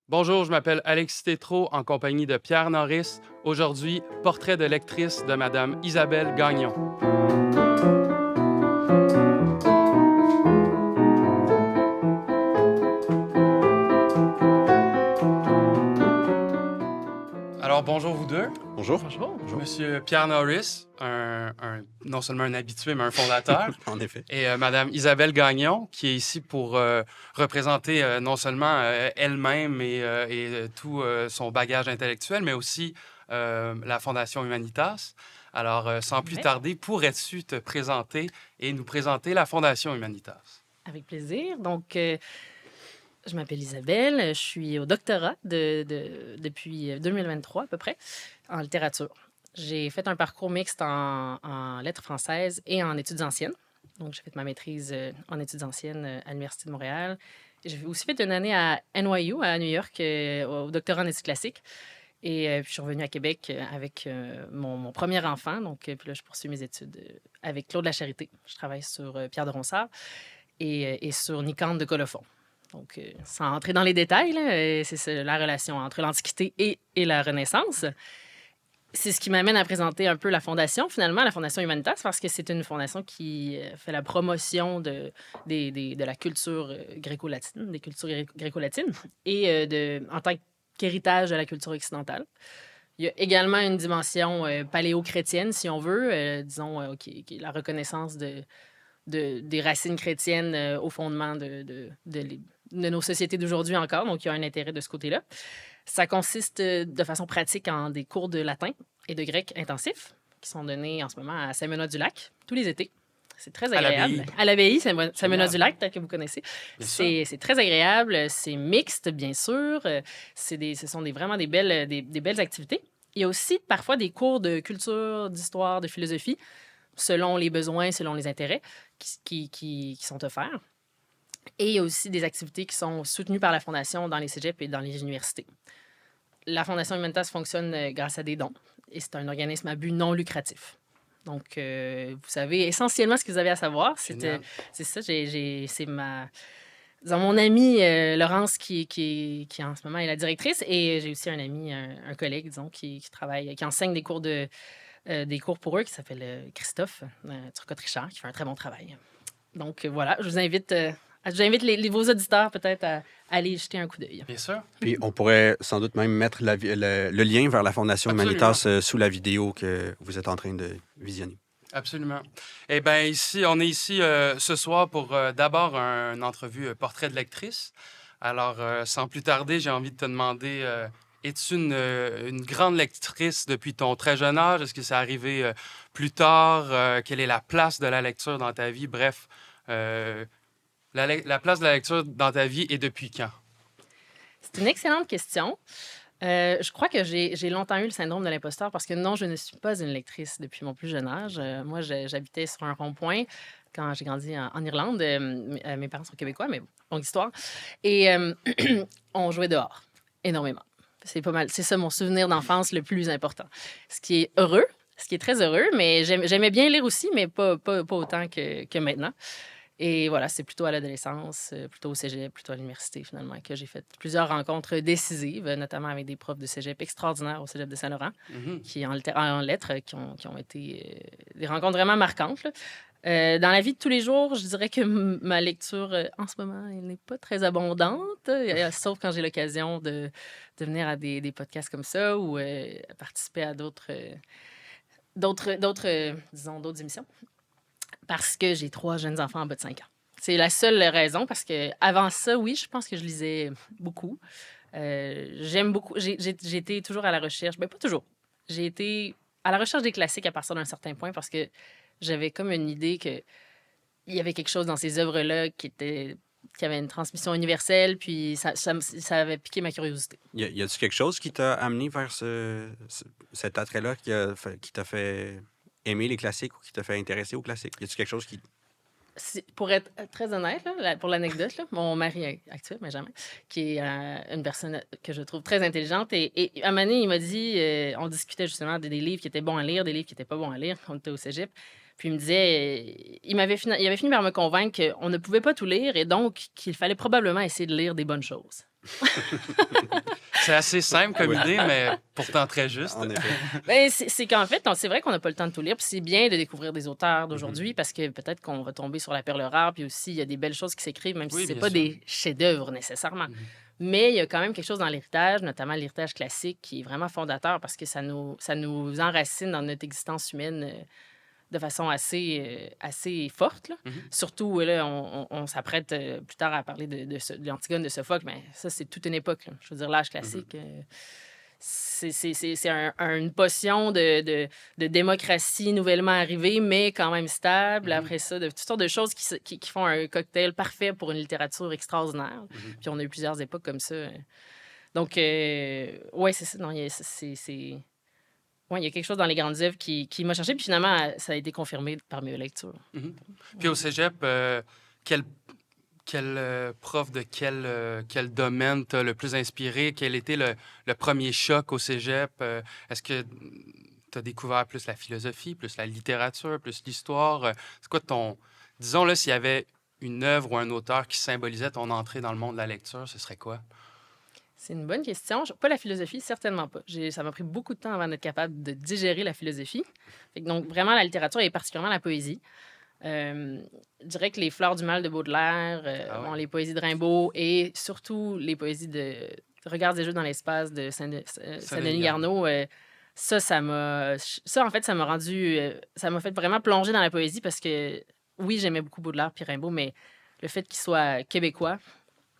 Bonjour, je m'appelle Alexis Tétrault en compagnie de Pierre Norris. Aujourd'hui, portrait de lectrice de Madame Isabelle Gagnon. Alors, bonjour vous deux. Bonjour. Bonjour. Bonjour. Monsieur Pierre Norris, non seulement un habitué, mais un fondateur. En effet. Et Madame Isabelle Gagnon, qui est ici pour représenter non seulement elle-même et tout son bagage intellectuel, mais aussi la Fondation Humanitas. Alors, sans plus Ouais. tarder, pourrais-tu te présenter et nous présenter la Fondation Humanitas? Avec plaisir. Donc, je m'appelle Isabelle. Je suis au doctorat depuis 2023 à peu près en littérature. J'ai fait un parcours mixte en lettres françaises et en études anciennes. Donc, j'ai fait ma maîtrise en études anciennes à l'Université de Montréal. J'ai aussi fait une année à NYU, à New York, au doctorat en études classiques. Et puis, je suis revenue à Québec avec mon premier enfant. Donc, puis là, je poursuis mes études avec Claude Lacharité. Je travaille sur Pierre de Ronsard et sur Nicandre de Colophon. Donc, sans entrer dans les détails, là, c'est ça, la relation entre l'Antiquité et la Renaissance. C'est ce qui m'amène à présenter un peu la Fondation, finalement, la Fondation Humanitas, parce que c'est une fondation qui fait la promotion de la culture gréco-latine, des cultures gréco-latines, et en tant qu'héritage de la culture occidentale. Il y a également une dimension paléo-chrétienne, si on veut, disons, qui est la reconnaissance des racines chrétiennes au fondement de nos sociétés d'aujourd'hui encore. Donc, il y a un intérêt de ce côté-là. Ça consiste de façon pratique en des cours de latin et de grec intensifs qui sont donnés en ce moment à Saint-Benoît-du-Lac tous les étés. C'est très À agréable. l'abbaye. À l'abbaye, Saint-Benoît-du-Lac, peut-être que vous connaissez. Bien sûr. C'est très agréable, c'est mixte, bien sûr. Ce sont vraiment des belles activités. Il y a aussi parfois des cours de culture, d'histoire, de philosophie, selon les besoins, selon les intérêts qui sont offerts. Et il y a aussi des activités qui sont soutenues par la Fondation dans les cégeps et dans les universités. La Fondation Humanitas fonctionne grâce à des dons et c'est un organisme à but non lucratif. Donc, vous savez essentiellement ce que vous avez à savoir. Génial. C'est ça, c'est disons, mon amie Laurence qui en ce moment est la directrice et j'ai aussi un ami, un collègue, disons, qui travaille, qui enseigne des cours pour eux, qui s'appelle Christophe Turcotte-Richard, qui fait un très bon travail. Donc, voilà, j'invite vos auditeurs peut-être à aller y jeter un coup d'œil. Bien sûr. Puis on pourrait sans doute même mettre le lien vers la Fondation Absolument. Humanitas sous la vidéo que vous êtes en train de visionner. Absolument. Eh bien, on est ici ce soir pour d'abord une entrevue portrait de lectrice. Alors, sans plus tarder, j'ai envie de te demander, es-tu une grande lectrice depuis ton très jeune âge? Est-ce que c'est arrivé plus tard? Quelle est la place de la lecture dans ta vie? Bref, la place de la lecture dans ta vie et depuis quand? C'est une excellente question. Je crois que j'ai longtemps eu le syndrome de l'imposteur parce que non, je ne suis pas une lectrice depuis mon plus jeune âge. Moi, j'habitais sur un rond-point quand j'ai grandi en Irlande. Mes parents sont québécois, mais longue histoire. Et on jouait dehors énormément. C'est pas mal. C'est ça mon souvenir d'enfance le plus important. Ce qui est heureux, ce qui est très heureux, mais j'aimais bien lire aussi, mais pas autant que maintenant. Et voilà, c'est plutôt à l'adolescence, plutôt au cégep, plutôt à l'université, finalement, que j'ai fait plusieurs rencontres décisives, notamment avec des profs de cégep extraordinaires au cégep de Saint-Laurent, Mhm. qui en lettres, qui ont été des rencontres vraiment marquantes, là. Dans la vie de tous les jours, je dirais que ma lecture, en ce moment, elle n'est pas très abondante, sauf quand j'ai l'occasion de venir à des podcasts comme ça ou participer à disons, d'autres émissions. Parce que j'ai 3 jeunes enfants en bas de 5 ans. C'est la seule raison, parce que avant ça, oui, je pense que je lisais beaucoup. J'aime beaucoup. J'ai été toujours à la recherche. Ben, pas toujours. J'ai été à la recherche des classiques à partir d'un certain point parce que j'avais comme une idée qu'il y avait quelque chose dans ces œuvres-là qui avait une transmission universelle, puis ça avait piqué ma curiosité. Y a-t-il quelque chose qui t'a amené vers cet attrait-là qui t'a fait aimer les classiques ou qui t'a fait intéresser aux classiques? Y a-t-il quelque chose qui... Pour être très honnête, là, pour l'anecdote, là, mon mari actuel, Benjamin, qui est une personne que je trouve très intelligente, et à un moment donné, il m'a dit, on discutait justement des livres qui étaient bons à lire, des livres qui n'étaient pas bons à lire, quand on était au cégep. Puis il me disait, il avait fini par me convaincre qu'on ne pouvait pas tout lire et donc qu'il fallait probablement essayer de lire des bonnes choses. C'est assez simple comme idée, mais pourtant très juste. En effet. Ben, c'est qu'en fait, c'est vrai qu'on n'a pas le temps de tout lire, puis c'est bien de découvrir des auteurs d'aujourd'hui parce que peut-être qu'on va tomber sur la perle rare, puis aussi, il y a des belles choses qui s'écrivent, même Oui, si c'est bien pas sûr. des chefs-d'œuvre nécessairement. Mhm. Mais il y a quand même quelque chose dans l'héritage, notamment l'héritage classique, qui est vraiment fondateur parce que ça nous enracine dans notre existence humaine de façon assez forte. Là. Mhm. Surtout, là, on s'apprête plus tard à parler de l'Antigone de Sophocle, mais ça, c'est toute une époque. Là. Je veux dire, l'âge classique, c'est une potion de démocratie nouvellement arrivée, mais quand même stable. Mhm. Après ça, de toutes sortes de choses qui font un cocktail parfait pour une littérature extraordinaire. Mhm. Puis on a eu plusieurs époques comme ça. Donc, ouais, c'est ça. Non, ouais, il y a quelque chose dans les grandes œuvres qui m'a cherché. Puis finalement, ça a été confirmé par mes lectures. Mhm. Puis au cégep, quel prof de quel domaine t'a le plus inspiré? Quel était le premier choc au cégep? Est-ce que tu as découvert plus la philosophie, plus la littérature, plus l'histoire? C'est quoi ton... Disons, là, s'il y avait une œuvre ou un auteur qui symbolisait ton entrée dans le monde de la lecture, ce serait quoi? C'est une bonne question. Pas la philosophie, certainement pas. Ça m'a pris beaucoup de temps avant d'être capable de digérer la philosophie. Donc, vraiment, la littérature et particulièrement la poésie. Je dirais que les Fleurs du mal de Baudelaire, Ah ouais? les poésies de Rimbaud et surtout les poésies de Regards des jeux dans l'espace de Saint-Denis Garneau, ça m'a... Ça, en fait, ça m'a rendu... ça m'a fait vraiment plonger dans la poésie parce que, oui, j'aimais beaucoup Baudelaire puis Rimbaud, mais le fait qu'il soit québécois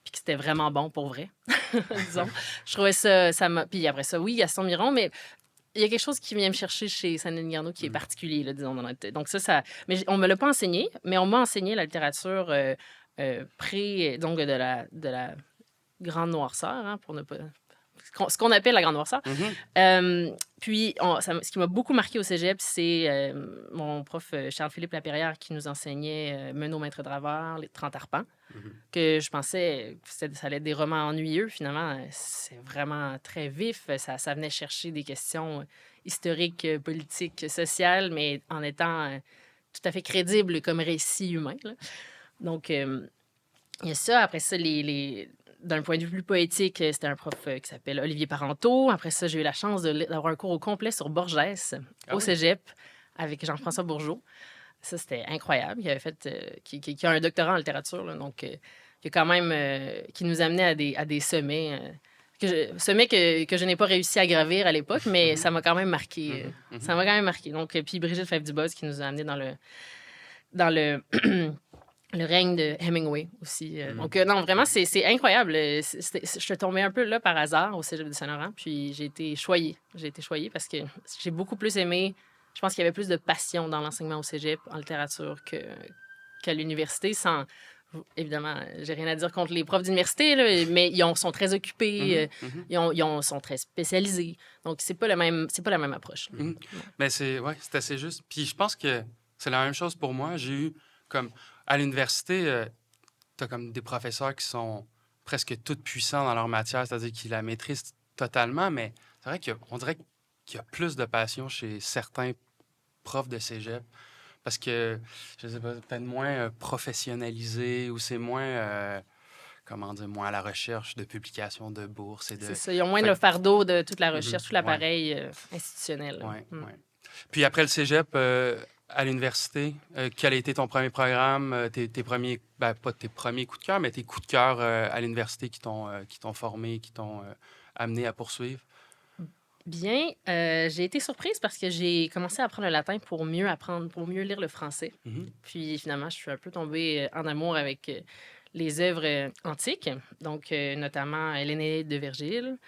puis que c'était vraiment bon pour vrai, disons, je trouvais ça m'a... Puis après ça, oui, Gaston Miron, mais il y a quelque chose qui vient me chercher chez Saint-Denis Garneau qui est particulier, là, disons, dans notre tête. Donc ça... Mais on me l'a pas enseigné, mais on m'a enseigné la littérature donc de la grande noirceur, hein, pour ne pas... Ce qu'on appelle la grande noirceur. Mhm. Puis, ce qui m'a beaucoup marqué au cégep, c'est mon prof Charles-Philippe Lapierrière qui nous enseignait Menot Maître Draveur, Les 30 arpents, que je pensais que ça allait être des romans ennuyeux. Finalement, c'est vraiment très vif. Ça venait chercher des questions historiques, politiques, sociales, mais en étant tout à fait crédible comme récit humain. Là. Donc, il y a ça. Après ça, d'un point de vue plus poétique, c'était un prof qui s'appelle Olivier Parenteau. Après ça, j'ai eu la chance d'avoir un cours au complet sur Borges au cégep avec Jean-François Bourgeault. Ça, c'était incroyable. Il avait fait, qui a un doctorat en littérature, là, donc qui, quand même, qui nous amenait à des sommets, sommets que je n'ai pas réussi à gravir à l'époque, mais ça m'a quand même marqué. Ça m'a quand même marqué. Donc, puis Brigitte Fèvre-Dubos qui nous a amenés dans le le règne de Hemingway aussi. Donc, non, vraiment, c'est incroyable. Je suis tombée un peu là par hasard au Cégep de Saint-Laurent, puis j'ai été choyée. J'ai été choyée parce que j'ai beaucoup plus aimé... Je pense qu'il y avait plus de passion dans l'enseignement au Cégep, en littérature, qu'à l'université, sans... Évidemment, j'ai rien à dire contre les profs d'université, là, mais ils sont très occupés, ils sont très spécialisés. Donc, c'est pas la même approche. Mais c'est assez juste. Puis je pense que c'est la même chose pour moi. J'ai eu comme... À l'université, tu as comme des professeurs qui sont presque tous puissants dans leur matière, c'est-à-dire qu'ils la maîtrisent totalement, mais c'est vrai qu'on dirait qu'il y a plus de passion chez certains profs de cégep parce que, je sais pas, peut-être moins professionnalisé ou c'est moins, comment dire, moins à la recherche de publications de bourses et de... C'est ça, ils ont moins le fardeau de toute la recherche, tout l'appareil ouais. institutionnel. Ouais. Puis après le cégep... à l'université, quel a été ton premier programme, tes premiers, pas tes premiers coups de cœur, mais tes coups de cœur à l'université qui t'ont formé, qui t'ont amené à poursuivre? Bien, j'ai été surprise parce que j'ai commencé à apprendre le latin pour mieux lire le français. Puis finalement, je suis un peu tombée en amour avec les œuvres antiques, donc notamment l'Énéide de Virgile,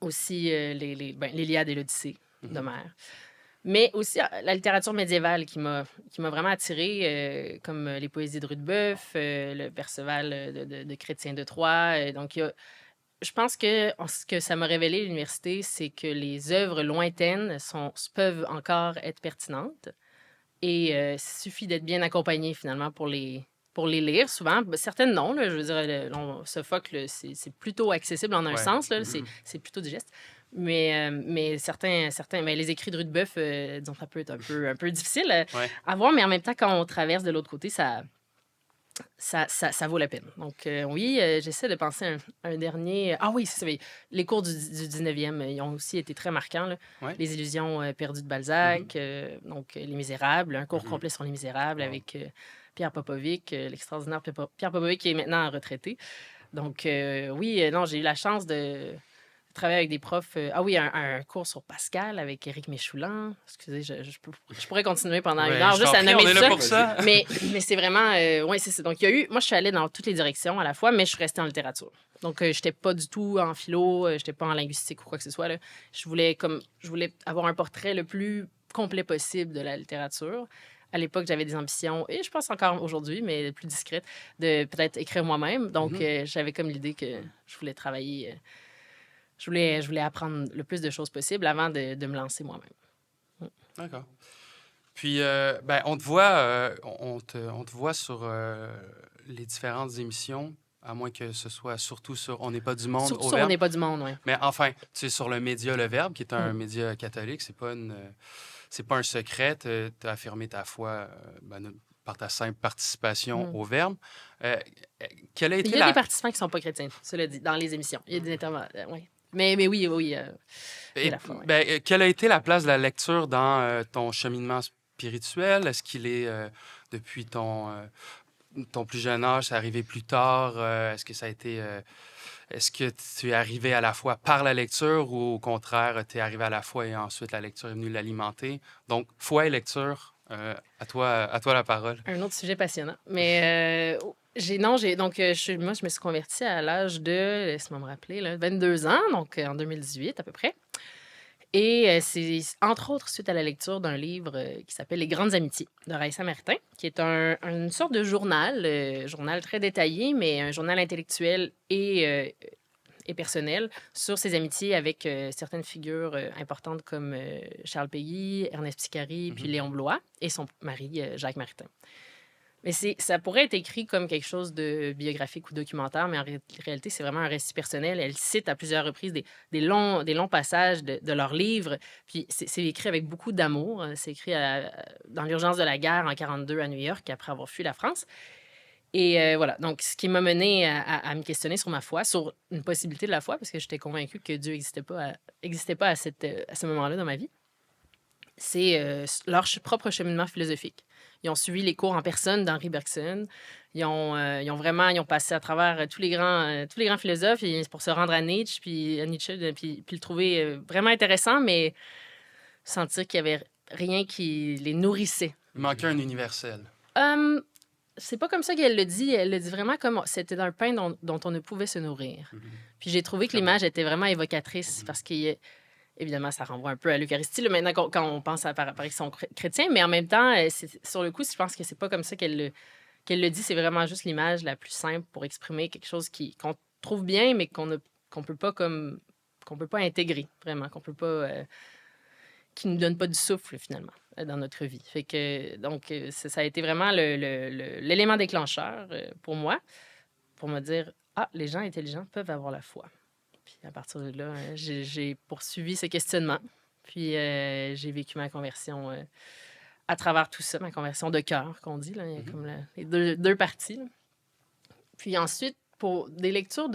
aussi l'Iliade et l'Odyssée d'Homère. Mais aussi la littérature médiévale qui m'a vraiment attirée, comme les poésies de Rudebeuf, le Perceval de Chrétien de Troyes. Donc, je pense que ce que ça m'a révélé à l'université, c'est que les œuvres lointaines peuvent encore être pertinentes. Et il suffit d'être bien accompagné, finalement, pour les lire. Souvent, certaines non. Là, je veux dire, Sophocle, c'est plutôt accessible en un sens. Là, c'est plutôt digeste. Mais certains les écrits de Rudebeuf, disons, ça peut être un peu difficile à voir, mais en même temps, quand on traverse de l'autre côté, ça ça vaut la peine. Donc, oui, j'essaie de penser à un dernier. Ah oui, c'est ça. Oui. Les cours du 19e, ils ont aussi été très marquants, là. Ouais. Les illusions perdues de Balzac, donc Les Misérables, un cours Mhm. complet sur Les Misérables Wow. avec Pierre Popovic, l'extraordinaire Pierre Popovic qui est maintenant retraité. Donc, oui, non, j'ai eu la chance de travailler avec des profs. Ah oui, un cours sur Pascal avec Éric Méchoulan. Excusez, je pourrais continuer pendant une Ouais, heure je t'en juste à prie, nommer on est tout là ça. pour ça. Mais c'est vraiment. Oui, c'est ça. Donc, il y a eu. Moi, je suis allée dans toutes les directions à la fois, mais je suis restée en littérature. Donc, je n'étais pas du tout en philo, je n'étais pas en linguistique ou quoi que ce soit, là. Je voulais avoir un portrait le plus complet possible de la littérature. À l'époque, j'avais des ambitions, et je pense encore aujourd'hui, mais plus discrètes, de peut-être écrire moi-même. Donc, j'avais comme l'idée que je voulais travailler. Je voulais apprendre le plus de choses possible avant de me lancer moi-même. D'accord. Puis, ben, on te voit, on te voit sur les différentes émissions, à moins que ce soit surtout sur On n'est pas du monde Surtout au sur On Verbe. n'est pas du monde, oui. Mais enfin, tu es sur le média Le Verbe, qui est un média catholique. C'est pas un secret. Tu as affirmé ta foi par ta simple participation au Verbe. Quelle a été Il y a la... des participants qui ne sont pas chrétiens, cela dit, dans les émissions. Il y a des intervenants, oui. Mais oui, oui. Et, la foi, ouais. ben, quelle a été la place de la lecture dans ton cheminement spirituel? Est-ce qu'il est depuis ton plus jeune âge, c'est arrivé plus tard? Est-ce que ça a été... est-ce que tu es arrivé à la foi par la lecture ou au contraire, tu es arrivé à la foi et ensuite la lecture est venue l'alimenter? Donc, foi et lecture, à toi la parole. Un autre sujet passionnant. Mais donc, moi, je me suis convertie à l'âge de, laisse-moi me rappeler, là, 22 ans, donc en 2018 à peu près. Et c'est entre autres suite à la lecture d'un livre qui s'appelle Les Grandes Amitiés de Raissa Martin, qui est une sorte de journal, journal très détaillé, mais un journal intellectuel et personnel sur ses amitiés avec certaines figures importantes comme Charles Péguy, Ernest Picari, puis Léon Blois et son mari Jacques Maritain. Mais ça pourrait être écrit comme quelque chose de biographique ou documentaire, mais en réalité, c'est vraiment un récit personnel. Elle cite à plusieurs reprises des longs passages de leurs livres. Puis c'est écrit avec beaucoup d'amour. C'est écrit dans l'urgence de la guerre en 1942 à New York, après avoir fui la France. Et voilà, donc ce qui m'a mené à me questionner sur ma foi, sur une possibilité de la foi, parce que j'étais convaincue que Dieu n'existait pas à ce moment-là dans ma vie, c'est leur propre cheminement philosophique. Ils ont suivi les cours en personne d'Henri Bergson. Ils ont passé à travers tous les grands philosophes pour se rendre à Nietzsche, puis le trouver vraiment intéressant, mais sentir qu'il n'y avait rien qui les nourrissait. Il manquait un universel. C'est pas comme ça qu'elle le dit. Elle le dit vraiment comme c'était d'un pain dont on ne pouvait se nourrir. Puis j'ai trouvé que l'image était vraiment évocatrice parce que, évidemment, ça renvoie un peu à l'Eucharistie, là, maintenant quand on pense à paraît qu'ils sont chrétiens, mais en même temps, sur le coup, je pense que c'est pas comme ça qu'elle le dit. C'est vraiment juste l'image la plus simple pour exprimer quelque chose qu'on trouve bien, mais qu'on peut pas intégrer, vraiment, qui nous donne pas du souffle, finalement, dans notre vie. Fait que, donc, ça a été vraiment l'élément déclencheur pour moi, pour me dire, les gens intelligents peuvent avoir la foi. Puis à partir de là, j'ai poursuivi ce questionnement. Puis j'ai vécu ma conversion à travers tout ça, ma conversion de cœur, qu'on dit. Là. Il y a comme les deux parties. Là. Puis ensuite, pour des lectures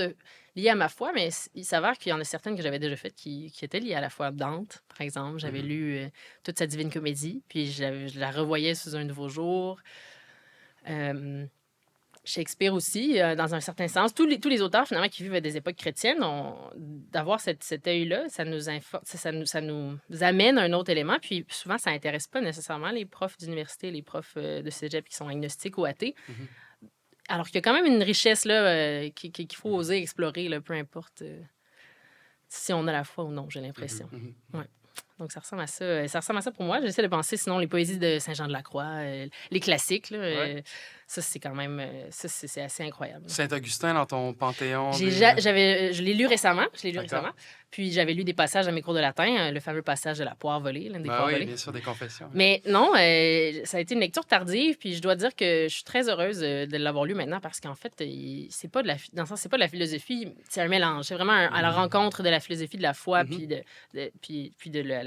liées à ma foi, mais il s'avère qu'il y en a certaines que j'avais déjà faites qui étaient liées à la foi. Dante, par exemple. J'avais lu toute sa Divine Comédie, puis je la revoyais sous un nouveau jour. Shakespeare aussi, dans un certain sens. Tous les auteurs, finalement, qui vivent à des époques chrétiennes, d'avoir cet œil-là, ça nous amène à un autre élément. Puis souvent, ça n'intéresse pas nécessairement les profs d'université, les profs de cégep qui sont agnostiques ou athées. Alors qu'il y a quand même une richesse là, qu'il faut oser explorer, là, peu importe si on a la foi ou non, j'ai l'impression. Ouais. Donc, ça ressemble à ça. Ça ressemble à ça pour moi. J'essaie de penser, sinon, les poésies de Saint-Jean-de-la-Croix, les classiques, là, ça, c'est quand même... c'est assez incroyable. Saint-Augustin, dans ton panthéon? Je l'ai lu récemment. D'accord. Puis, j'avais lu des passages à mes cours de latin, le fameux passage de la poire volée, l'une des poires volées. Oui, bien sûr, des confessions. Mais non, ça a été une lecture tardive, puis je dois dire que je suis très heureuse de l'avoir lu maintenant parce qu'en fait, c'est pas de la philosophie, c'est un mélange. C'est vraiment à la rencontre de la philosophie, de la foi, puis de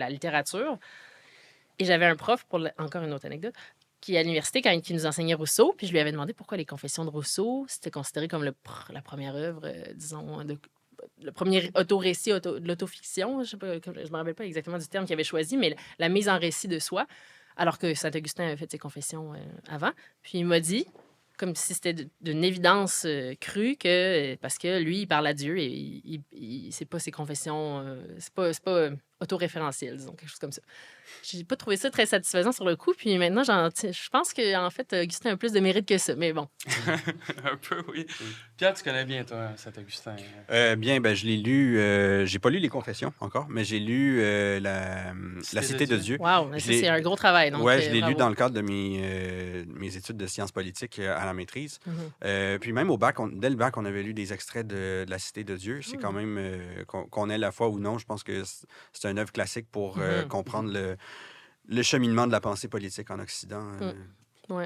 la littérature. Et j'avais un prof, encore une autre anecdote, qui, à l'université, qui nous enseignait Rousseau, puis je lui avais demandé pourquoi les Confessions de Rousseau, c'était considéré comme la première œuvre, disons, le premier auto-récit de l'autofiction. Je ne me rappelle pas exactement du terme qu'il avait choisi, mais la mise en récit de soi, alors que Saint-Augustin avait fait ses confessions avant. Puis il m'a dit, comme si c'était d'une évidence crue, que parce que lui, il parle à Dieu et c'est pas ses confessions, c'est pas autoréférentiel, disons, quelque chose comme ça. J'ai pas trouvé ça très satisfaisant sur le coup, puis maintenant, je pense qu'en fait, Augustin a plus de mérite que ça, mais bon. Un peu, oui. Pierre, tu connais bien, toi, Saint-Augustin. Bien, ben, je l'ai lu. J'ai pas lu les Confessions encore, mais j'ai lu la Cité de Dieu. Wow, c'est un gros travail. Oui, je l'ai lu dans le cadre de mes études de sciences politiques à la maîtrise. Puis même au bac, dès le bac, on avait lu des extraits de la Cité de Dieu. C'est quand même, qu'on ait la foi ou non, je pense que c'est une œuvre classique pour comprendre le cheminement de la pensée politique en Occident. Oui.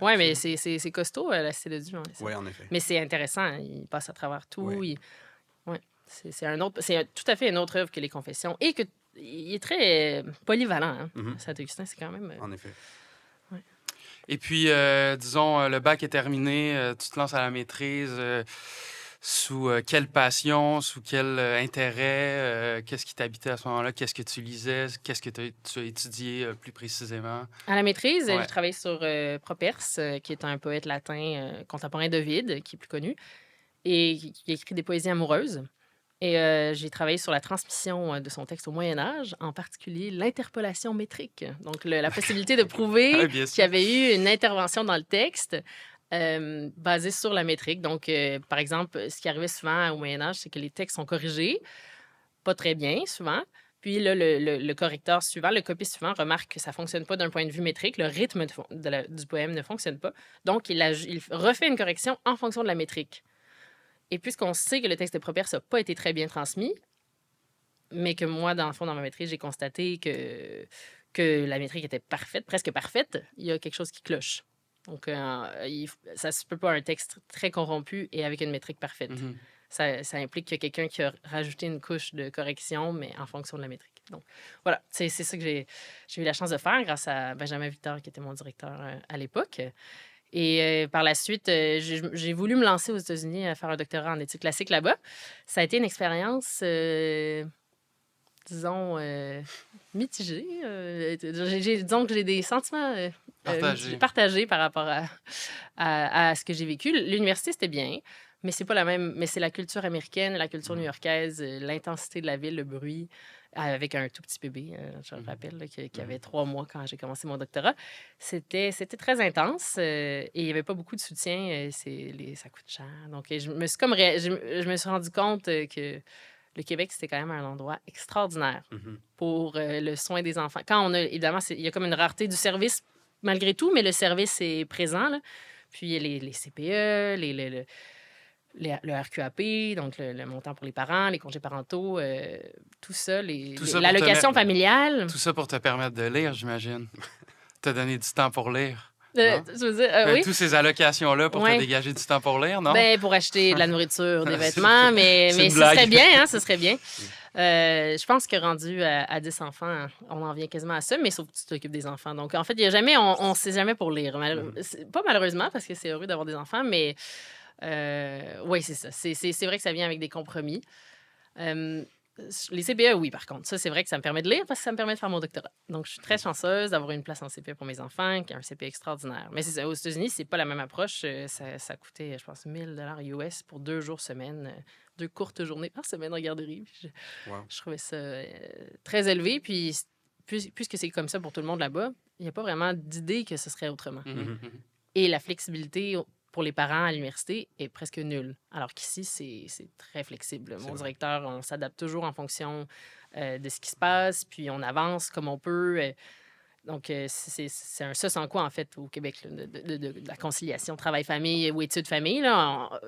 Oui, mais c'est costaud, la Cité de Dieu. Oui, en effet. Mais c'est intéressant. Il passe à travers tout. Ouais. C'est tout à fait une autre œuvre que les Confessions. Et il est très polyvalent. Saint-Augustin, c'est quand même... En effet. Ouais. Et puis, disons, le bac est terminé, tu te lances à la maîtrise. Sous quelle passion, sous quel intérêt, qu'est-ce qui t'habitait à ce moment-là, qu'est-ce que tu lisais, qu'est-ce que tu as étudié plus précisément? À la maîtrise, Ouais. j'ai travaillé sur Properce, qui est un poète latin contemporain d'Ovide, qui est plus connu, et qui a écrit des poésies amoureuses. Et j'ai travaillé sur la transmission de son texte au Moyen Âge, en particulier l'interpolation métrique. Donc, la possibilité de prouver Bien sûr. qu'il y avait eu une intervention dans le texte basée sur la métrique. Donc, par exemple, ce qui arrivait souvent au Moyen Âge, c'est que les textes sont corrigés, pas très bien souvent. Puis là, le correcteur suivant, le copiste suivant, remarque que ça ne fonctionne pas d'un point de vue métrique. Le rythme du poème ne fonctionne pas. Donc, il refait une correction en fonction de la métrique. Et puisqu'on sait que le texte de Properce n'a pas été très bien transmis, mais que moi, dans le fond, dans ma maîtrise, j'ai constaté que la métrique était parfaite, presque parfaite, il y a quelque chose qui cloche. Donc, ça ne se peut pas un texte très corrompu et avec une métrique parfaite. Ça implique qu'il y a quelqu'un qui a rajouté une couche de correction, mais en fonction de la métrique. Donc, voilà, c'est ça que j'ai eu la chance de faire grâce à Benjamin Victor, qui était mon directeur à l'époque. Et par la suite, j'ai voulu me lancer aux États-Unis à faire un doctorat en études classiques là-bas. Ça a été une expérience, disons, mitigée. Disons que j'ai des sentiments partagés par rapport à ce que j'ai vécu. L'université, c'était bien, mais c'est pas la même. Mais c'est la culture américaine, la culture new-yorkaise, l'intensité de la ville, le bruit, avec un tout petit bébé, je me rappelle, là, qui avait 3 mois quand j'ai commencé mon doctorat. C'était très intense et il n'y avait pas beaucoup de soutien. Ça coûte cher. Donc, je me suis rendu compte que le Québec, c'était quand même un endroit extraordinaire pour le soin des enfants. Quand on a, évidemment, il y a comme une rareté du service malgré tout, mais le service est présent, là. Puis il y a les CPE, le RQAP, donc le montant pour les parents, les congés parentaux, tout ça, l'allocation familiale. Tout ça pour te permettre de lire, j'imagine. Te donner du temps pour lire. Je veux dire, oui. Toutes ces allocations-là pour te dégager du temps pour lire, non? Ben, pour acheter de la nourriture, des vêtements, mais ce serait bien, hein, ce serait bien. Je pense que rendu à 10 enfants, on en vient quasiment à ça, mais sauf que tu t'occupes des enfants. Donc, en fait, on ne sait jamais pour lire. Pas malheureusement, parce que c'est heureux d'avoir des enfants, mais oui, c'est ça. C'est vrai que ça vient avec des compromis. Les CPE, oui, par contre. Ça, c'est vrai que ça me permet de lire parce que ça me permet de faire mon doctorat. Donc, je suis très chanceuse d'avoir une place en CPE pour mes enfants, qui est un CPE extraordinaire. Mais c'est ça, aux États-Unis, c'est pas la même approche. Ça coûtait, je pense, 1 000 US pour 2 jours semaine, 2 courtes journées par semaine en garderie. Je trouvais ça très élevé. Puis, puisque c'est comme ça pour tout le monde là-bas, il n'y a pas vraiment d'idée que ce serait autrement. Et la flexibilité pour les parents à l'université est presque nulle. Alors qu'ici, c'est très flexible. Mon directeur, on s'adapte toujours en fonction de ce qui se passe, puis on avance comme on peut. Donc, c'est un ça sans quoi, en fait, au Québec, là, de la conciliation travail-famille ou études-famille.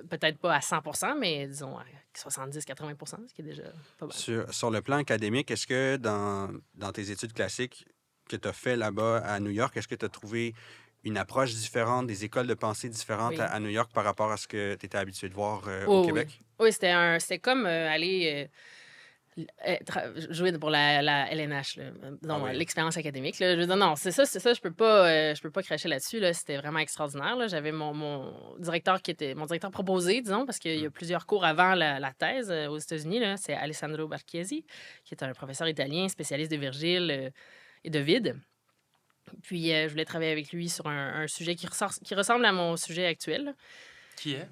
Peut-être pas à 100 mais disons à 70-80 ce qui est déjà pas mal. Sur le plan académique, est-ce que dans tes études classiques que tu as fait là-bas à New York, est-ce que tu as trouvé une approche différente, des écoles de pensée différentes à New York par rapport à ce que tu étais habitué de voir au Québec? Oui, c'était comme aller jouer pour la LNH, là, donc oui. l'expérience académique. Là, je veux dire, non, c'est ça, je peux pas cracher là-dessus. Là, c'était vraiment extraordinaire. Là. J'avais mon directeur mon directeur proposé, disons, parce qu'il y a plusieurs cours avant la thèse aux États-Unis. Là, c'est Alessandro Barchiesi, qui est un professeur italien spécialiste de Virgile et de Vide. Puis je voulais travailler avec lui sur un sujet qui ressemble à mon sujet actuel. Là. Qui est?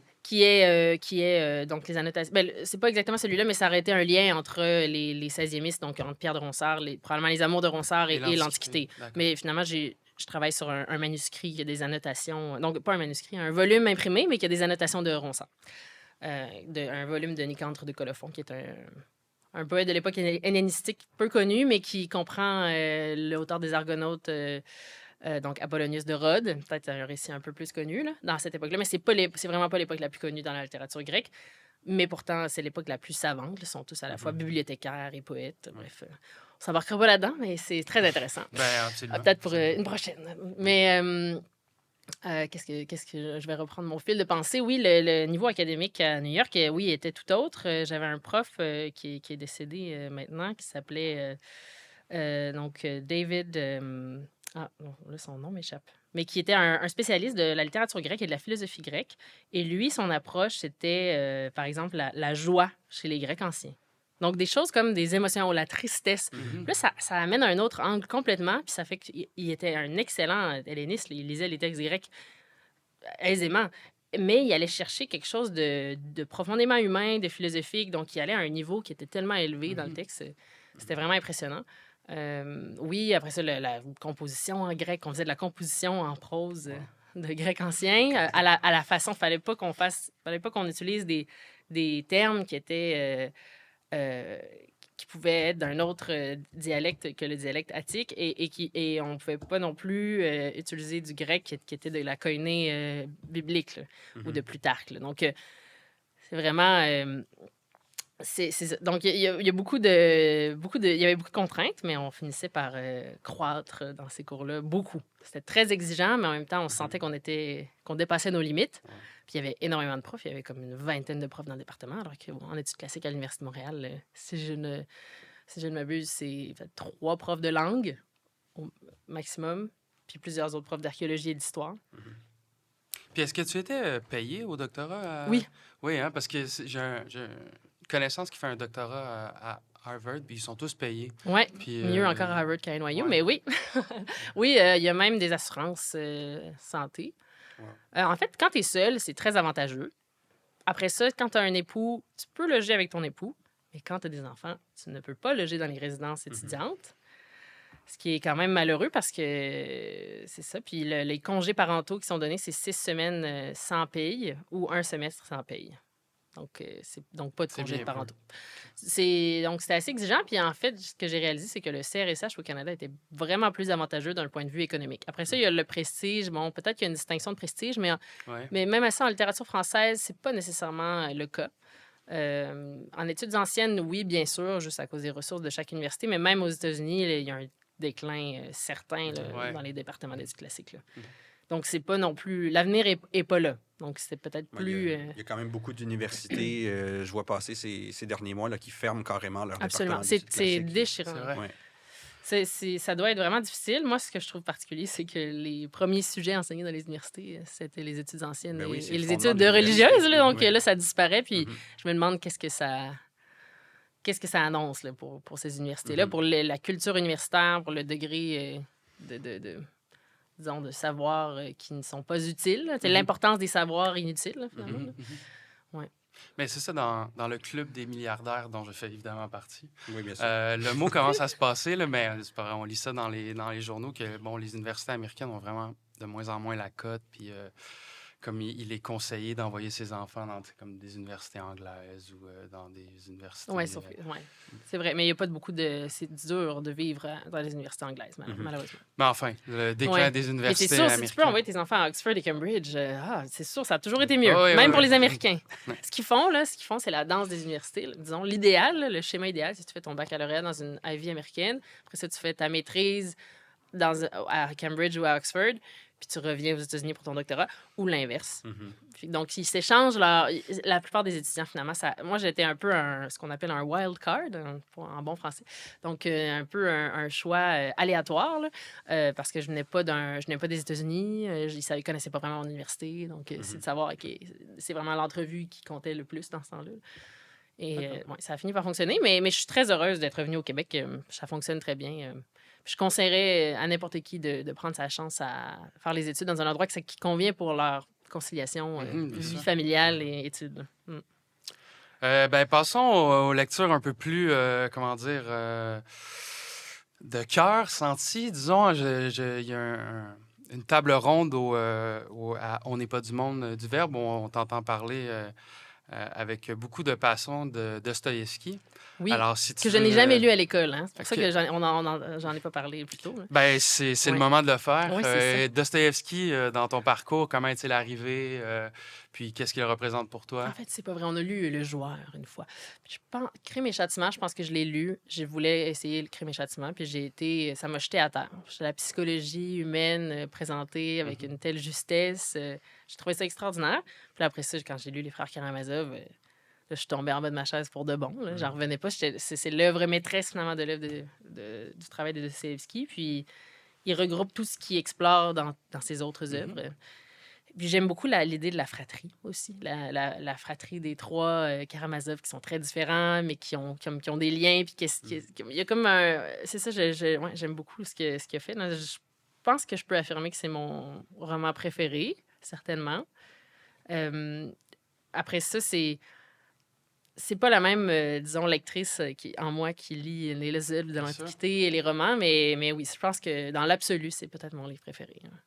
Qui est donc les annotations. Ben, c'est pas exactement celui-là, mais ça aurait été un lien entre les 16e, donc entre Pierre de Ronsard, probablement les Amours de Ronsard et l'Antiquité. Mais finalement, je travaille sur un manuscrit qui a des annotations. Donc, pas un manuscrit, un volume imprimé, mais qui a des annotations de Ronsard. Un volume de Nicandre de Colophon, qui est un poète de l'époque hellénistique peu connu, mais qui comprend l'auteur des Argonautes. Donc, Apollonius de Rhodes, peut-être un récit un peu plus connu là, dans cette époque-là, mais c'est vraiment pas l'époque la plus connue dans la littérature grecque. Mais pourtant, c'est l'époque la plus savante. Ils sont tous à la fois bibliothécaires et poètes. Bref, on s'embarquera pas là-dedans, mais c'est très intéressant. Absolument. Peut-être pour une prochaine. Mais qu'est-ce que je vais reprendre mon fil de pensée? Oui, le niveau académique à New York, oui, était tout autre. J'avais un prof qui est décédé maintenant, qui s'appelait David... non, là, son nom m'échappe. Mais qui était un spécialiste de la littérature grecque et de la philosophie grecque. Et lui, son approche, c'était, par exemple, la joie chez les Grecs anciens. Donc, des choses comme des émotions, la tristesse. Là, ça amène un autre angle complètement. Puis ça fait qu'il était un excellent helléniste. Il lisait les textes grecs aisément. Mais il allait chercher quelque chose de profondément humain, de philosophique. Donc, il allait à un niveau qui était tellement élevé dans le texte. C'était vraiment impressionnant. Oui, après ça, la composition en grec, on faisait de la composition en prose de grec ancien. À la façon, il fallait pas qu'on utilise des termes qui étaient qui pouvaient être d'un autre dialecte que le dialecte attique et on ne pouvait pas non plus utiliser du grec qui était de la koiné biblique là, ou de Plutarque. Là. Donc, c'est vraiment... Donc, il y a beaucoup de... Il y avait beaucoup de contraintes, mais on finissait par croître dans ces cours-là. Beaucoup. C'était très exigeant, mais en même temps, on sentait qu'on dépassait nos limites. Puis, il y avait énormément de profs. Il y avait comme une vingtaine de profs dans le département. Alors qu'en études classiques à l'Université de Montréal, si je ne m'abuse, c'est 3 profs de langue au maximum, puis plusieurs autres profs d'archéologie et d'histoire. Puis, est-ce que tu étais payé au doctorat? Oui. Oui, hein, parce que j'ai une connaissance qui fait un doctorat à Harvard, puis ils sont tous payés. Oui, mieux encore à Harvard qu'à NYU, mais oui. Oui, il y a même des assurances santé. En fait, quand tu es seul, c'est très avantageux. Après ça, quand tu as un époux, tu peux loger avec ton époux, mais quand tu as des enfants, tu ne peux pas loger dans les résidences étudiantes. Ce qui est quand même malheureux parce que c'est ça. Puis les congés parentaux qui sont donnés, c'est 6 semaines sans paye ou 1 semestre sans paye. Donc, c'est donc pas de congés de parentaux. Donc, c'était assez exigeant. Puis, en fait, ce que j'ai réalisé, c'est que le CRSH au Canada était vraiment plus avantageux d'un point de vue économique. Après ça, il y a le prestige. Bon, peut-être qu'il y a une distinction de prestige, mais même à ça, en littérature française, c'est pas nécessairement le cas. En études anciennes, oui, bien sûr, juste à cause des ressources de chaque université, mais même aux États-Unis, il y a un déclin certain là, dans les départements d'études classiques. Là. Donc, c'est pas non plus... L'avenir est pas là. Donc, c'est peut-être plus... Il y a quand même beaucoup d'universités, je vois passer ces derniers mois, là, qui ferment carrément leur Absolument. département. C'est déchirant. C'est vrai. Ça doit être vraiment difficile. Moi, ce que je trouve particulier, c'est que les premiers sujets enseignés dans les universités, c'était les études anciennes et les études religieuses. Là, donc là, ça disparaît. Puis je me demande qu'est-ce que ça annonce là, pour ces universités-là, pour la culture universitaire, pour le degré disons, de savoirs qui ne sont pas utiles. C'est l'importance des savoirs inutiles, là, finalement. Ouais. Mais c'est ça, dans le club des milliardaires dont je fais évidemment partie. Oui, bien sûr. Le mot commence à se passer, là, mais c'est pas vrai, on lit ça dans les journaux que bon, les universités américaines ont vraiment de moins en moins la cote. Puis comme il est conseillé d'envoyer ses enfants dans comme des universités anglaises ou dans des universités... Oui, c'est vrai. Mais il n'y a pas beaucoup de... C'est dur de vivre dans les universités anglaises, malheureusement. Mais enfin, le déclin des universités américaines... Si tu peux envoyer tes enfants à Oxford et Cambridge, c'est sûr, ça a toujours été mieux, même pour les Américains. Ce qu'ils font, c'est la danse des universités. Là. Disons, l'idéal, le schéma idéal, c'est que tu fais ton baccalauréat dans une Ivy américaine. Après ça, tu fais ta maîtrise à Cambridge ou à Oxford. puis tu reviens aux États-Unis pour ton doctorat, ou l'inverse. Mhm. Donc, ils s'échangent. La plupart des étudiants, finalement, moi, j'étais un peu ce qu'on appelle un wild card, en bon français. Donc, un peu un choix aléatoire, là, parce que je venais pas des États-Unis. Ils ne connaissaient pas vraiment mon université. Donc, c'est de savoir, OK, c'est vraiment l'entrevue qui comptait le plus dans ce temps-là. Et ouais, ça a fini par fonctionner. Mais je suis très heureuse d'être revenue au Québec. Ça fonctionne très bien. Je conseillerais à n'importe qui de prendre sa chance à faire les études dans un endroit qui convient pour leur conciliation, Bien vie sûr. familiale et études. Ben, passons aux lectures un peu plus, comment dire, de cœur senti. Disons, il y a une table ronde à On n'est pas du monde du Verbe où on t'entend parler avec beaucoup de passion de Dostoïevski. Oui, Alors, si tu que je veux, n'ai jamais lu à l'école. Hein. C'est pour ça OK. que j'en ai pas parlé plus tôt. Là. Ben, c'est le Ouais. moment de le faire. Oui, c'est ça. Dostoïevski, dans ton parcours, comment est-il arrivé? Puis qu'est-ce qu'il représente pour toi? En fait, c'est pas vrai. On a lu Le Joueur une fois. Je pense, Crime et Châtiment, je pense que je l'ai lu. Je voulais essayer le Crime et Châtiment, puis ça m'a jeté à terre. La psychologie humaine présentée avec une telle justesse, j'ai trouvé ça extraordinaire. Puis après ça, quand j'ai lu Les Frères Karamazov, là, je suis tombée en bas de ma chaise pour de bon. Là. J'en revenais pas. C'est l'œuvre maîtresse, finalement, de l'œuvre du travail de Dostoïevski. Puis il regroupe tout ce qu'il explore dans ses autres œuvres. Puis j'aime beaucoup l'idée de la fratrie aussi. La fratrie des trois Karamazov qui sont très différents, mais qui ont des liens. Puis il y a comme un... C'est ça, ouais, j'aime beaucoup ce qu'il a fait. Là, je pense que je peux affirmer que c'est mon roman préféré, certainement. Après ça, c'est pas la même, disons, lectrice en moi qui lit les œuvres de l'Antiquité et les romans, mais oui, je pense que dans l'absolu, c'est peut-être mon livre préféré. Hein.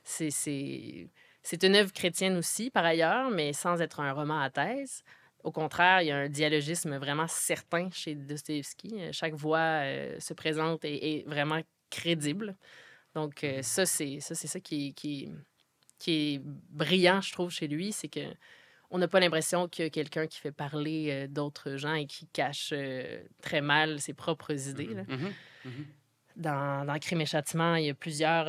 C'est une œuvre chrétienne aussi, par ailleurs, mais sans être un roman à thèse. Au contraire, il y a un dialogisme vraiment certain chez Dostoïevski. Chaque voix se présente et est vraiment crédible. Donc, ça, c'est ça qui est brillant, je trouve, chez lui, c'est que on n'a pas l'impression qu'il y a quelqu'un qui fait parler d'autres gens et qui cache très mal ses propres idées. Là. Dans Crime et Châtiment, il y a plusieurs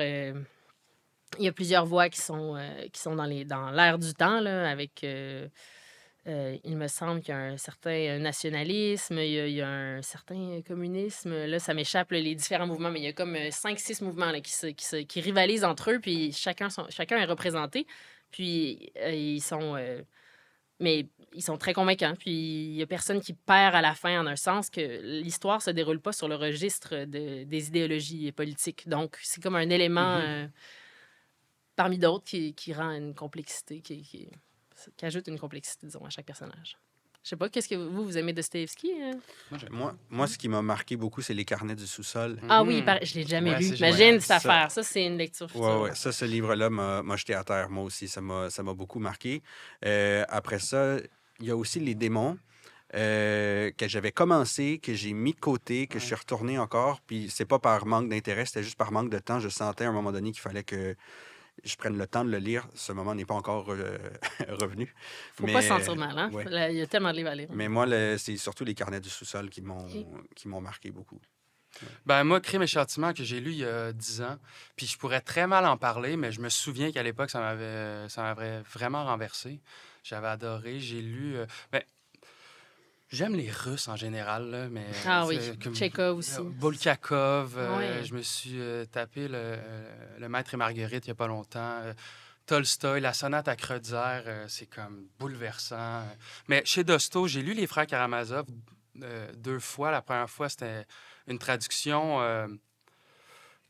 voix qui sont dans l'air du temps, là, avec... il me semble qu'il y a un certain nationalisme, il y a un certain communisme. Là, ça m'échappe, là, les différents mouvements, mais il y a comme 5-6 mouvements là, qui rivalisent entre eux, puis chacun est représenté. Puis mais ils sont très convaincants. Puis il n'y a personne qui perd à la fin, en un sens que l'histoire ne se déroule pas sur le registre des idéologies politiques. Donc, c'est comme un élément parmi d'autres qui rend une complexité, qui ajoute une complexité, disons, à chaque personnage. Je sais pas, qu'est-ce que vous aimez Dostoïevski? Moi, ce qui m'a marqué beaucoup, c'est Les Carnets du sous-sol. Ah oui, je l'ai jamais lu. c'est Imagine génial. cette affaire. Ça, c'est une lecture future. Ouais. Ça, ce livre-là m'a jeté à terre, moi aussi. Ça m'a beaucoup marqué. Après ça, il y a aussi Les Démons, que j'avais commencé, que j'ai mis de côté, que je suis retourné encore. Puis c'est pas par manque d'intérêt, c'était juste par manque de temps. Je sentais à un moment donné qu'il fallait que je prenne le temps de le lire. Ce moment n'est pas encore revenu. Faut pas se sentir mal, hein? Ouais. Il y a tellement de livres à lire. Mais moi, c'est surtout Les Carnets du sous-sol qui m'ont marqué beaucoup. Ben, moi, Crime et Châtiment, que j'ai lu il y a 10 ans, puis je pourrais très mal en parler, mais je me souviens qu'à l'époque, ça m'avait vraiment renversé. J'avais adoré. J'ai lu... ben, j'aime les Russes en général, là, mais... Ah oui, Tchekhov aussi. Bulgakov. Ouais. Je me suis tapé le Maître et Marguerite il n'y a pas longtemps. Tolstoï, la sonate à Kreutzer, c'est comme bouleversant. Mais chez Dosto, j'ai lu Les Frères Karamazov 2 fois. La première fois, c'était une traduction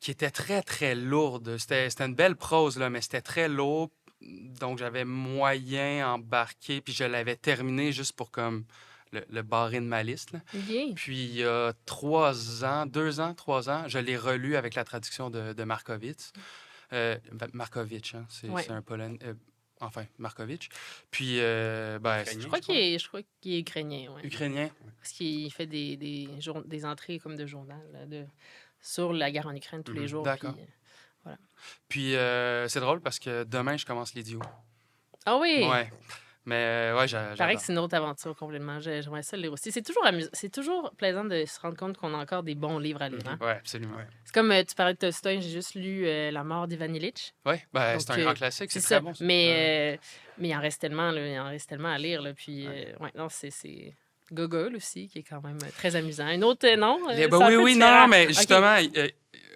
qui était très, très lourde. C'était une belle prose, là, mais c'était très lourd. Donc, j'avais moyen embarqué, puis je l'avais terminé juste pour comme le barrer de ma liste. Là. Yeah. Puis, il y a 3 ans, 3 ans, je l'ai relu avec la traduction de Markovitch. Markovitch, hein, c'est un Polonais. Enfin, Markovitch. Puis, je crois qu'il est ukrainien. Ouais. Ukrainien. Parce qu'il fait des entrées comme de journal là, sur la guerre en Ukraine tous les jours. D'accord. Puis, voilà. Puis, c'est drôle parce que demain, je commence l'Idiot. Ah oui? Ouais. Mais ouais, Il paraît j'adore. que c'est une autre aventure complètement. J'aimerais ça le lire aussi. C'est toujours plaisant de se rendre compte qu'on a encore des bons livres à lire. Hein? Ouais, absolument. Ouais. C'est comme tu parlais de Tolstoï, j'ai juste lu La mort d'Ivan Ilitch. Ouais, ben, Donc, c'est un grand classique, c'est c'est très ça. bon. Ça. Mais il en reste tellement, là, il en reste tellement à lire. Là, puis, ouais, non, c'est Gogol aussi, qui est quand même très amusant. Un autre, non? Ben C'est un oui, peu oui, différent. non, mais OK. justement,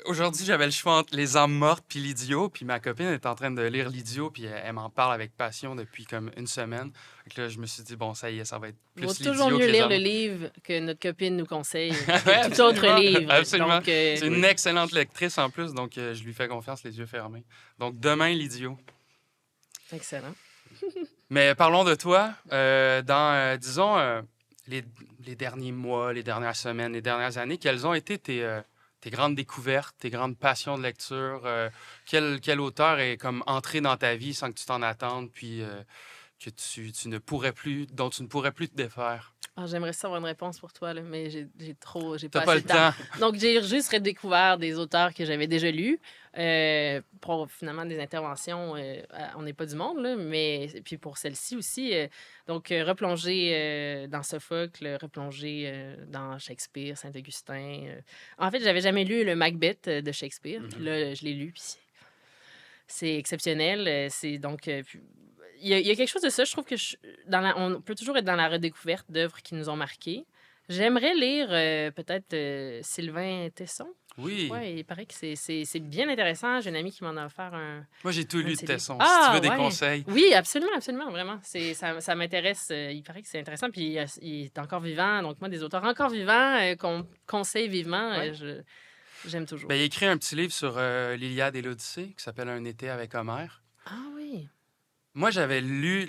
aujourd'hui, j'avais le choix entre Les âmes mortes puis L'Idiot, puis ma copine est en train de lire L'Idiot, puis elle m'en parle avec passion depuis comme une semaine. Donc là, je me suis dit, bon, ça y est, ça va être Il vaut plus toujours L'Idiot mieux que Les lire âmes le mortes. livre que notre copine nous conseille, Ouais, que tout autre absolument, livre. absolument. Donc, C'est une excellente lectrice en plus, donc je lui fais confiance les yeux fermés. Donc demain, L'Idiot. excellent. Mais parlons de toi. Disons, les derniers mois, les dernières semaines, les dernières années, quelles ont été tes grandes découvertes, tes grandes passions de lecture? Quel auteur est comme entré dans ta vie sans que tu t'en attendes, puis que tu ne pourrais plus, dont tu ne pourrais plus te défaire? Ah, j'aimerais ça avoir une réponse pour toi, là, mais j'ai T'as pas pas assez le de temps. temps. Donc, j'ai juste redécouvert des auteurs que j'avais déjà lus. Pour finalement des interventions, on n'est pas du monde, là, mais puis pour celle-ci aussi. Replonger dans Sophocle, replonger dans Shakespeare, Saint-Augustin. En fait, j'avais jamais lu le Macbeth de Shakespeare. Puis là, je l'ai lu, puis c'est exceptionnel. C'est donc. Il y a quelque chose de ça. Je trouve que on peut toujours être dans la redécouverte d'œuvres qui nous ont marqués. J'aimerais lire peut-être Sylvain Tesson. Oui. Oui, il paraît que c'est bien intéressant. J'ai une amie qui m'en a offert un. Moi, j'ai tout un lu de de ses livres. Tesson. Si Ah, tu veux des ouais. conseils. Oui, absolument, absolument, vraiment. Ça m'intéresse. Il paraît que c'est intéressant. Puis il est encore vivant. Donc, moi, des auteurs encore vivants qu'on conseille vivement, Ouais. j'aime toujours. Ben, il a écrit un petit livre sur l'Iliade et l'Odyssée qui s'appelle Un été avec Homère. Ah oui. Moi, j'avais lu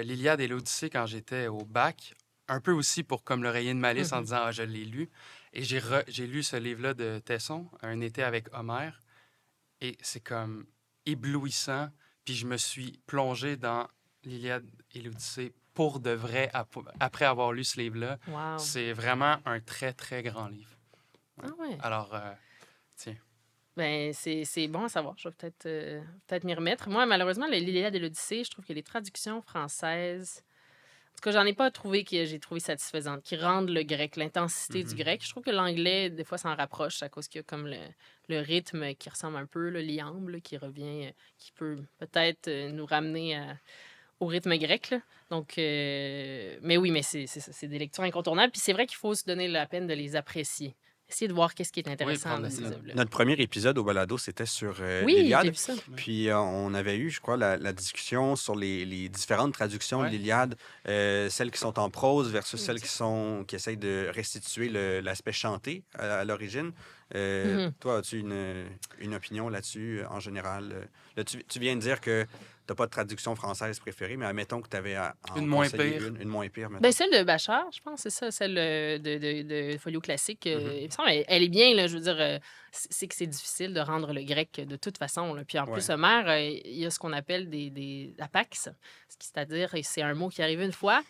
l'Iliade et l'Odyssée quand j'étais au bac, un peu aussi pour comme l'oreiller de Malice en disant « Ah, je l'ai lu ». Et j'ai lu ce livre-là de Tesson, Un été avec Homère, et c'est comme éblouissant. Puis je me suis plongé dans l'Iliade et l'Odyssée pour de vrai après avoir lu ce livre-là. Wow. C'est vraiment un très, très grand livre. Ah ouais. Alors, tiens. Ben, c'est bon à savoir. Je vais peut-être m'y remettre. Moi, malheureusement, l'Iliade et l'Odyssée, je trouve que les traductions françaises. En tout cas, j'en ai pas trouvé que j'ai trouvé satisfaisantes, qui rendent le grec, l'intensité du grec. Je trouve que l'anglais, des fois, s'en rapproche à cause qu'il y a comme le rythme qui ressemble un peu, l'iambe, là, qui revient, qui peut peut-être nous ramener au rythme grec. Là. Donc, mais oui, mais c'est ça, c'est des lectures incontournables. Puis c'est vrai qu'il faut se donner la peine de les apprécier. Essayer de voir qu'est-ce qui est intéressant prendre dans la ces note. œuvres-là. Notre premier épisode au balado, c'était sur Oui, j'ai l'Iliade. vu ça. Puis on avait eu, je crois, la discussion sur les différentes traductions Ouais. de l'Iliade, celles qui sont en prose versus celles qui essayent de restituer l'aspect chanté à l'origine. Toi, as-tu une opinion là-dessus en général? Là, tu viens de dire que tu n'as pas de traduction française préférée, mais admettons que tu avais Une moins pire. Une moins pire, mettons. Ben, celle de Bachar, je pense, c'est ça, celle de Folio Classique. Il me semble, elle est bien, là, je veux dire, c'est que c'est difficile de rendre le grec de toute façon. Là. Puis en plus, Homère, il y a ce qu'on appelle des apax, c'est-à-dire c'est un mot qui arrive une fois,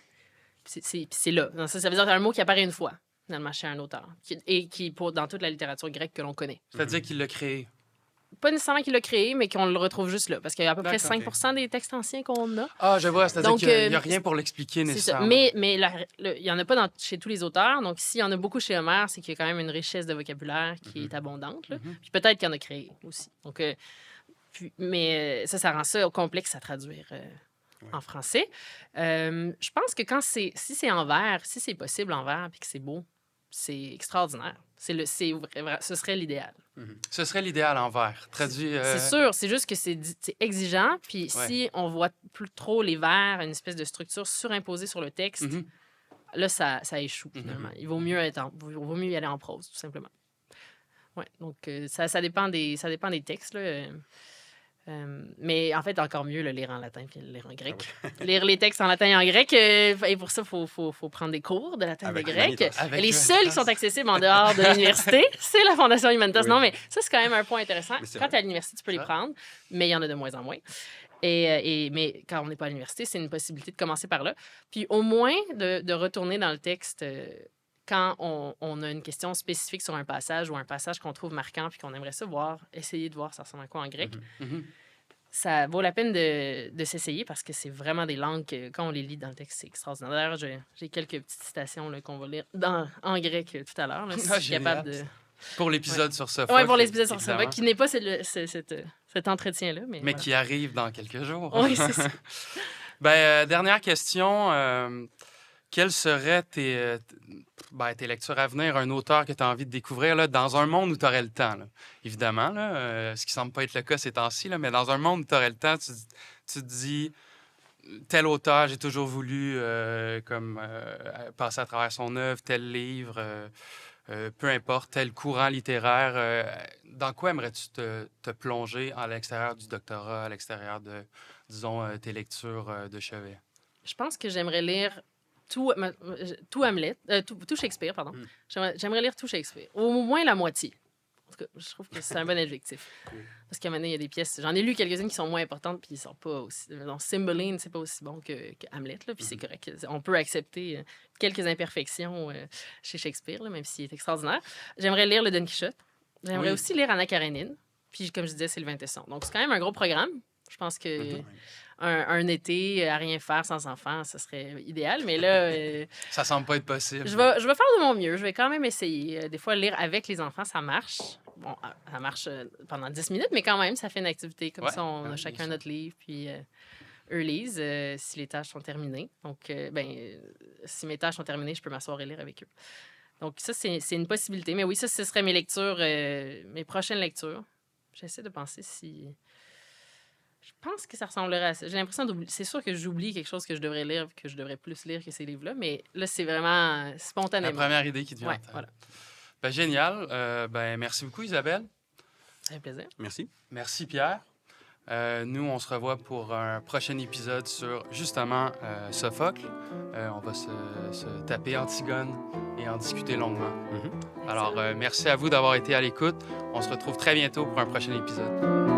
puis c'est là. Donc, ça veut dire un mot qui apparaît une fois, finalement, chez un auteur, et qui dans toute la littérature grecque que l'on connaît. C'est-à-dire qu'il l'a créé. Pas nécessairement qu'il l'a créé, mais qu'on le retrouve juste là, parce qu'il y a à peu près D'accord, 5 des textes anciens qu'on a. Ah, je vois. C'est-à-dire Donc, qu'il n'y a rien pour l'expliquer C'est ça. nécessairement. Mais il n'y en a pas chez tous les auteurs. Donc, s'il y en a beaucoup chez Homère, c'est qu'il y a quand même une richesse de vocabulaire qui est abondante. Là. Puis peut-être qu'il y en a créé aussi. Donc, mais ça rend ça complexe à traduire en français. Je pense que si c'est en vers, si c'est possible en vers puis que c'est beau, c'est extraordinaire. Ce serait l'idéal. Ce serait l'idéal en vers. Traduit. C'est sûr, c'est juste que c'est exigeant. Puis si on voit plus trop les vers, une espèce de structure surimposée sur le texte, là, ça échoue finalement. Il vaut mieux y aller en prose, tout simplement. Ouais, donc ça dépend des textes. Là. Mais en fait, encore mieux le lire en latin puis le lire en grec. Lire les textes en latin et en grec, et pour ça, il faut prendre des cours de latin et de grec. Et les seuls qui sont accessibles en dehors de l'université, c'est la Fondation Humanitas. Oui. Non, mais ça, c'est quand même un point intéressant. Quand tu es à l'université, tu peux les prendre, mais il y en a de moins en moins. Mais quand on n'est pas à l'université, c'est une possibilité de commencer par là. Puis au moins de retourner dans le texte quand on a une question spécifique sur un passage ou un passage qu'on trouve marquant puis qu'on aimerait ça essayer de voir ça ressemble à quoi en grec. ça vaut la peine de s'essayer parce que c'est vraiment des langues que, quand on les lit dans le texte, c'est extraordinaire. D'ailleurs, j'ai quelques petites citations là, qu'on va lire en grec tout à l'heure. Là, si je suis capable de... Pour l'épisode sur Sophocle. Oui, pour l'épisode sur évidemment. Sophocle, qui n'est pas cet entretien-là. Mais Mais voilà. qui arrive dans quelques jours. Oui, c'est ça. Dernière question. Quelles seraient tes lectures à venir, un auteur que tu as envie de découvrir là, dans un monde où tu aurais le temps? Là. Évidemment, là, ce qui semble pas être le cas ces temps-ci, là, mais dans un monde où tu aurais le temps, tu te dis, tel auteur, j'ai toujours voulu passer à travers son œuvre, tel livre, peu importe, tel courant littéraire. Dans quoi aimerais-tu te plonger à l'extérieur du doctorat, à l'extérieur de, disons, tes lectures de chevet? Je pense que j'aimerais lire tout Hamlet, tout Shakespeare, pardon. J'aimerais lire tout Shakespeare. Au moins la moitié. En tout cas, je trouve que c'est un bon objectif. Parce qu'à un moment donné, il y a des pièces... J'en ai lu quelques-unes qui sont moins importantes, puis ils sont pas aussi... Donc, Cymbeline, c'est pas aussi bon que Hamlet, là, puis c'est correct. On peut accepter quelques imperfections chez Shakespeare, là, même s'il est extraordinaire. J'aimerais lire le Don Quichotte. J'aimerais aussi lire Anna Karénine. Puis, comme je disais, Sylvain Tesson. Donc, c'est quand même un gros programme. Je pense que... Un été à rien faire sans enfants, ce serait idéal. Mais là... Ça semble pas être possible. Je vais faire de mon mieux. Je vais quand même essayer. Des fois, lire avec les enfants, ça marche. Bon, ça marche pendant 10 minutes, mais quand même, ça fait une activité. Comme ça, on a chacun notre livre, puis eux lisent si les tâches sont terminées. Donc, si mes tâches sont terminées, je peux m'asseoir et lire avec eux. Donc, ça, c'est une possibilité. Mais oui, ça, ce serait mes lectures, mes prochaines lectures. J'essaie de penser si... Je pense que ça ressemblerait à ça. J'ai l'impression d'oublier. C'est sûr que j'oublie quelque chose que je devrais lire, que je devrais plus lire que ces livres-là, mais là, c'est vraiment spontanément. La première idée qui te vient en tête. Voilà. Génial. Merci beaucoup, Isabelle. Ça fait plaisir. Merci. Merci, Pierre. Nous, on se revoit pour un prochain épisode sur, justement, Sophocle. On va se taper Antigone et en discuter longuement. Alors, merci à vous d'avoir été à l'écoute. On se retrouve très bientôt pour un prochain épisode.